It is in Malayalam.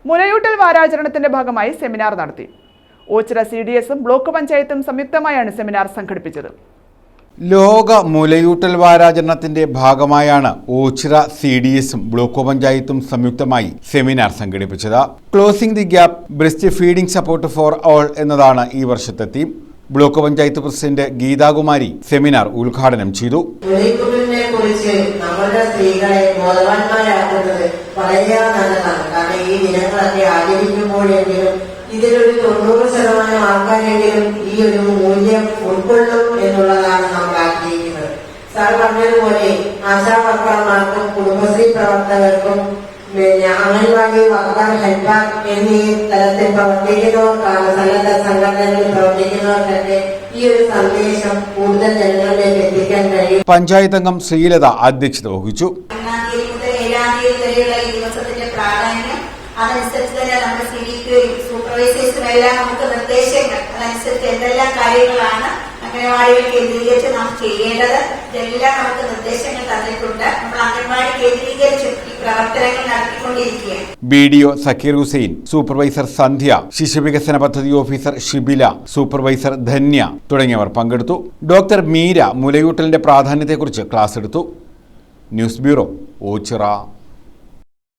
മുലയൂട്ടൽ വാരാചരണത്തിന്റെ ഭാഗമായി സെമിനാർ നടത്തി. ഓച്ചിറ CDSഉം ബ്ലോക്ക് പഞ്ചായത്തും സംയുക്തമായാണ് സെമിനാർ സംഘടിപ്പിച്ചത്. ലോക മുലയൂട്ടൽ വാരാചരണത്തിന്റെ ഭാഗമായാണ് ഓച്ചിറ CDSഉം ബ്ലോക്ക് പഞ്ചായത്തും സംയുക്തമായി സെമിനാർ സംഘടിപ്പിച്ചത്. Closing the gap breast feeding support for all എന്നതാണ് ഈ വർഷത്തെ theme. Block panchayat president Geethakumari seminar ഉദ്ഘാടനം ചെയ്തു. നമ്മുടെ സ്ത്രീകളെ ബോധവാന്മാരാക്കുന്നത് വളരെ നല്ലതാണ്. കാരണം ഈ ദിനങ്ങളൊക്കെ ആചരിക്കുമ്പോഴെങ്കിലും ഇതിലൊരു 90% ആൾക്കാരെങ്കിലും ഈ ഒരു മൂല്യം ഉൾക്കൊള്ളും എന്നുള്ളതാണ് നമ്മൾ ആഗ്രഹിക്കുന്നത്. സാർ പറഞ്ഞതുപോലെ ആശാവർക്കർമാർക്കും കുടുംബശ്രീ പ്രവർത്തകർക്കും അംഗൻവാടി വർക്കർ ഹെൽപ്പർ എന്നീ തലത്തിൽ പ്രവർത്തിക്കുന്നവർക്കാണ് സന്നദ്ധ സംഘടനകളിൽ പ്രവർത്തിക്കുന്നവർക്കൊക്കെ ഈ ഒരു സന്ദേശം കൂടുതൽ ജനങ്ങളിലേക്ക് എത്തിക്കാൻ കഴിയും. പഞ്ചായത്ത് അംഗം ശ്രീലത അധ്യക്ഷത വഹിച്ചു. അതനുസരിച്ച് തന്നെ നമ്മുടെ സിവിക്കും സൂപ്പർവൈസേഴ്സിനും എല്ലാം നമുക്ക് നിർദ്ദേശങ്ങൾ അതനുസരിച്ച് എന്തെല്ലാം കാര്യങ്ങളാണ് അംഗനവാടികൾ കേന്ദ്രീകരിച്ച് നാം ചെയ്യേണ്ടത് ഇതെല്ലാം നമുക്ക് നിർദ്ദേശങ്ങൾ തന്നിട്ടുണ്ട്. നമ്മൾ അംഗൻവാടി കേന്ദ്രീകരിച്ച് ഈ പ്രവർത്തനങ്ങൾ നടത്തിക്കൊണ്ടിരിക്കുകയാണ്. BDO സക്കീർ ഹുസൈൻ, സൂപ്പർവൈസർ സന്ധ്യ, ശിശുവികസന പദ്ധതി ഓഫീസർ ഷിബില, സൂപ്പർവൈസർ ധന്യ തുടങ്ങിയവർ പങ്കെടുത്തു. ഡോക്ടർ മീര മുലയൂട്ടലിന്റെ പ്രാധാന്യത്തെക്കുറിച്ച് ക്ലാസ് എടുത്തു. News bureau, Ochira.